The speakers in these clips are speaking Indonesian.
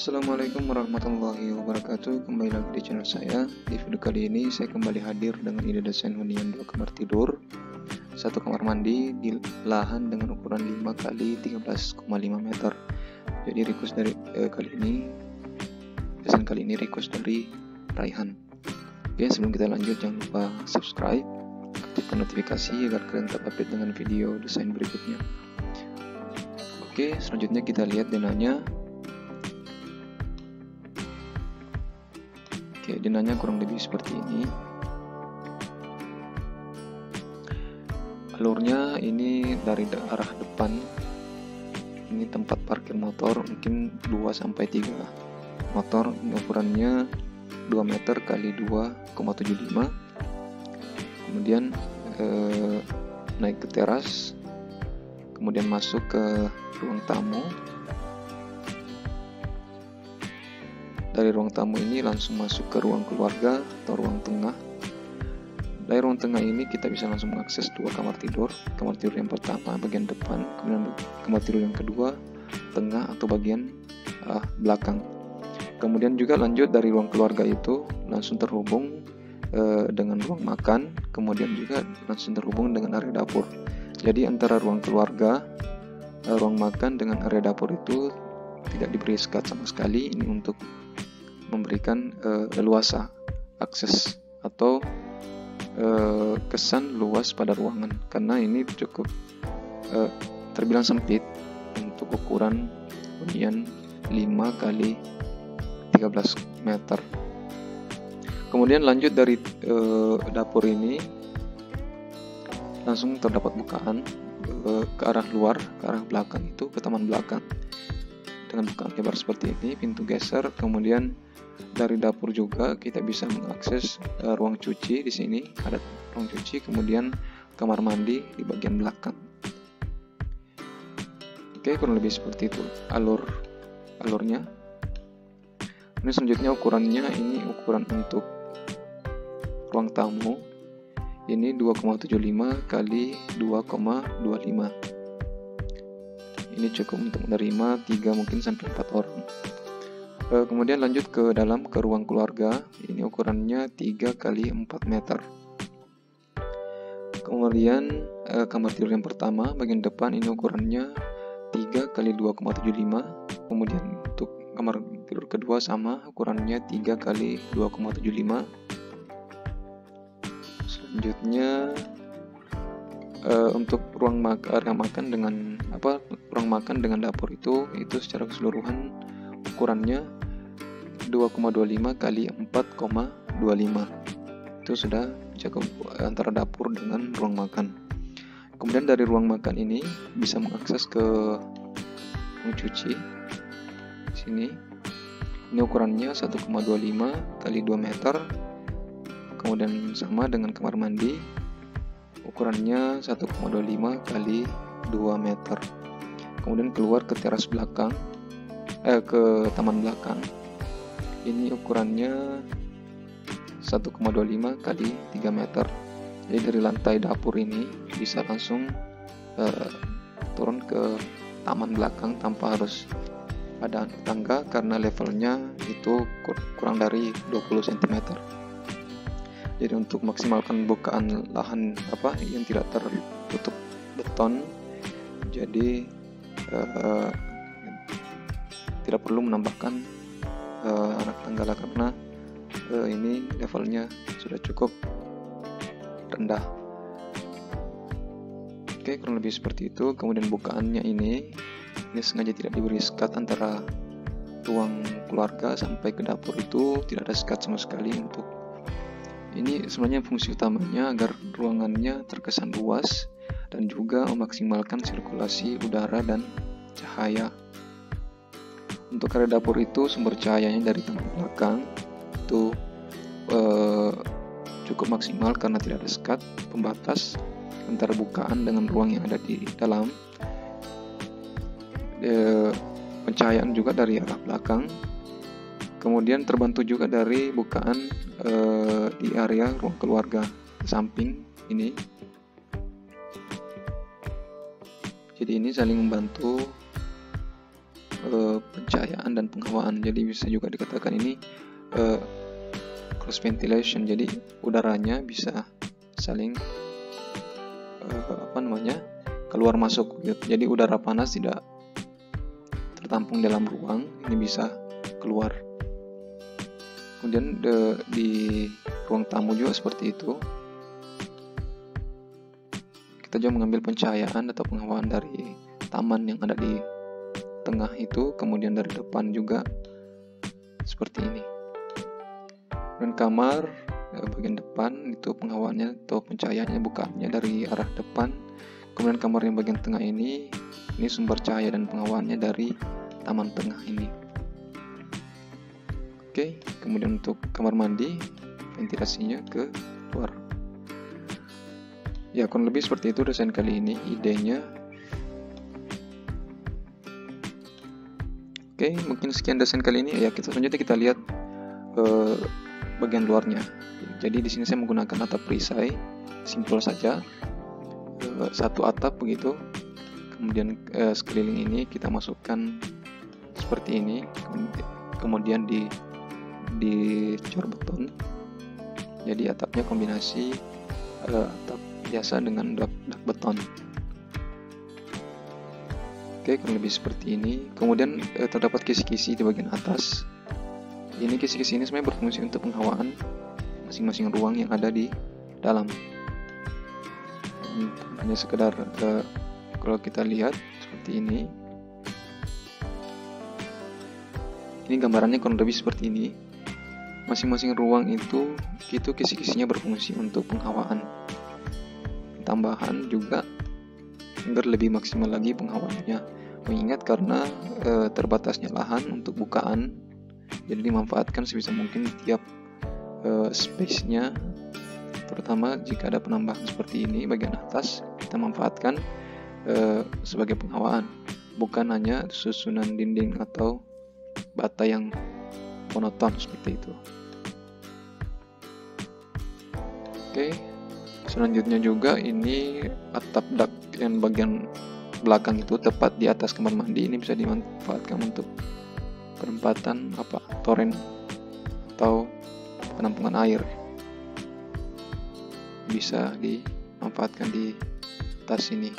Assalamualaikum warahmatullahi wabarakatuh. Kembali lagi di channel saya. Di video kali ini saya kembali hadir dengan ide desain hunian 2 kamar tidur, 1 kamar mandi di lahan dengan ukuran 5 x 13,5 meter. Jadi request dari desain kali ini request dari Raihan. Oke, sebelum kita lanjut jangan lupa subscribe, aktifkan notifikasi agar kalian terupdate dengan video desain berikutnya. Oke, selanjutnya kita lihat denahnya. Oke, denahnya kurang lebih seperti ini. Alurnya ini dari arah depan. Ini tempat parkir motor, mungkin 2-3 motor. Ini ukurannya 2 meter x 2,75. Kemudian naik ke teras, kemudian masuk ke ruang tamu. Dari ruang tamu ini langsung masuk ke ruang keluarga atau ruang tengah. Dari ruang tengah ini kita bisa langsung mengakses 2 kamar tidur. Kamar tidur yang pertama bagian depan, kemudian kamar tidur yang kedua tengah atau bagian belakang. Kemudian juga lanjut dari ruang keluarga itu langsung terhubung dengan ruang makan, kemudian juga langsung terhubung dengan area dapur. Jadi antara ruang keluarga, ruang makan dengan area dapur itu tidak diberi sekat sama sekali. Ini untuk memberikan leluasa akses atau kesan luas pada ruangan, karena ini cukup terbilang sempit untuk ukuran hunian 5 x 13 meter. Kemudian lanjut dari dapur ini langsung terdapat bukaan ke arah luar, ke arah belakang itu, ke taman belakang dengan bukaan lebar seperti ini, pintu geser. Kemudian dari dapur juga kita bisa mengakses ruang cuci. Di sini ada ruang cuci, kemudian kamar mandi di bagian belakang. Oke, kurang lebih seperti itu alurnya. Ini selanjutnya ukurannya, ini ukuran untuk ruang tamu. Ini 2,75 x 2,25. Ini cukup untuk menerima 3 mungkin sampai 4 orang. Kemudian lanjut ke dalam, ke ruang keluarga. Ini ukurannya 3 x 4 meter. Kemudian kamar tidur yang pertama bagian depan ini ukurannya 3 x 2,75. Kemudian untuk kamar tidur kedua sama, ukurannya 3 x 2,75. Selanjutnya untuk ruang makan dengan ruang makan dengan dapur itu secara keseluruhan ukurannya 2,25 x 4,25. Itu sudah cukup antara dapur dengan ruang makan. Kemudian dari ruang makan ini bisa mengakses ke ruang cuci. Sini. Ini ukurannya 1,25 x 2 meter. Kemudian sama dengan kamar mandi. Ukurannya 1,25 x 2 meter. Kemudian keluar ke teras belakang, ke taman belakang. Ini ukurannya 1,25 x 3 meter. Jadi dari lantai dapur ini bisa langsung turun ke taman belakang tanpa harus ada tangga, karena levelnya itu kurang dari 20 cm. Jadi untuk maksimalkan bukaan lahan yang tidak tertutup beton, jadi tidak perlu menambahkan anak tangga lah, karena ini levelnya sudah cukup rendah. Oke, kurang lebih seperti itu. Kemudian bukaannya ini sengaja tidak diberi sekat antara ruang keluarga sampai ke dapur, itu tidak ada sekat sama sekali. Untuk ini sebenarnya fungsi utamanya agar ruangannya terkesan luas dan juga memaksimalkan sirkulasi udara dan cahaya. Untuk area dapur itu sumber cahayanya dari taman belakang itu cukup maksimal karena tidak ada sekat pembatas antara bukaan dengan ruang yang ada di dalam. Pencahayaan juga dari arah belakang. Kemudian terbantu juga dari bukaan di area ruang keluarga samping ini. Jadi ini saling membantu pencahayaan dan penghawaan. Jadi bisa juga dikatakan ini cross ventilation. Jadi udaranya bisa saling keluar masuk gitu. Jadi udara panas tidak tertampung dalam ruang, ini bisa keluar. Kemudian di ruang tamu juga seperti itu. Kita juga mengambil pencahayaan atau penghawaan dari taman yang ada di tengah itu, kemudian dari depan juga seperti ini. Dan kamar bagian depan itu penghawaannya atau pencahayaannya bukannya dari arah depan. Kemudian kamar yang bagian tengah ini sumber cahaya dan penghawaannya dari taman tengah ini. Oke, kemudian untuk kamar mandi, ventilasinya ke luar. Ya, kurang lebih seperti itu desain kali ini, idenya. Oke, mungkin sekian desain kali ini. Ya, selanjutnya kita lihat bagian luarnya. Jadi di sini saya menggunakan atap perisai, simpel saja, satu atap begitu. Kemudian sekeliling ini kita masukkan seperti ini, kemudian dicor beton. Jadi atapnya kombinasi atap biasa dengan dak beton. Oke, kurang lebih seperti ini. Kemudian terdapat kisi-kisi di bagian atas. Ini kisi-kisi ini sebenarnya berfungsi untuk penghawaan masing-masing ruang yang ada di dalam. Hanya sekedar kalau kita lihat seperti ini. Ini gambarannya kurang lebih seperti ini. Masing-masing ruang itu kisi-kisinya berfungsi untuk penghawaan. Tambahan juga agar lebih maksimal lagi penghawaannya. Mengingat karena terbatasnya lahan untuk bukaan, jadi dimanfaatkan sebisa mungkin tiap space-nya. Terutama jika ada penambahan seperti ini bagian atas, kita manfaatkan sebagai penghawaan, bukan hanya susunan dinding atau bata yang monoton seperti itu. Oke, selanjutnya juga ini atap dak yang bagian belakang itu tepat di atas kamar mandi. Ini bisa dimanfaatkan untuk penempatan toren atau penampungan air. Bisa dimanfaatkan di atas ini.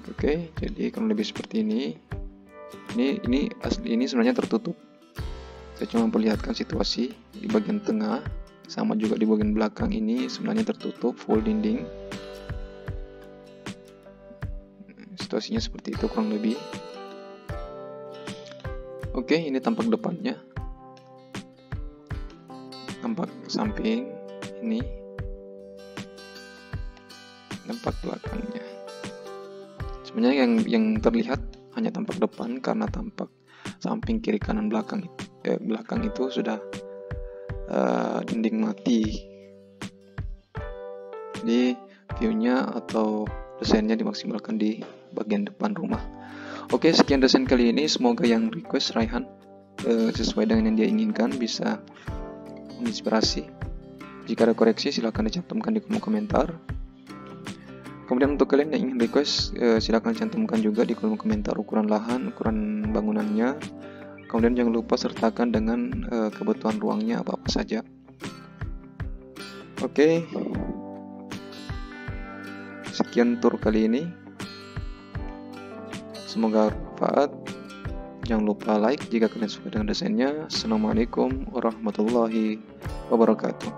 Oke, jadi kurang lebih seperti ini. Ini sebenarnya tertutup. Saya cuma memperlihatkan situasi di bagian tengah, sama juga di bagian belakang ini sebenarnya tertutup full dinding. Situasinya seperti itu kurang lebih. Oke, ini tampak depannya, tampak samping ini, tampak belakangnya. Sebenarnya yang terlihat hanya tampak depan, karena tampak samping, kiri, kanan, belakang itu sudah dinding mati. Jadi view-nya atau desainnya dimaksimalkan di bagian depan rumah. Oke, sekian desain kali ini. Semoga yang request Raihan sesuai dengan yang dia inginkan, bisa menginspirasi. Jika ada koreksi silahkan dicantumkan di kolom komentar. Kemudian untuk kalian yang ingin request, silahkan cantumkan juga di kolom komentar ukuran lahan, ukuran bangunannya. Kemudian jangan lupa sertakan dengan kebutuhan ruangnya apa-apa saja. Oke, sekian tur kali ini. Semoga bermanfaat. Jangan lupa like jika kalian suka dengan desainnya. Assalamualaikum warahmatullahi wabarakatuh.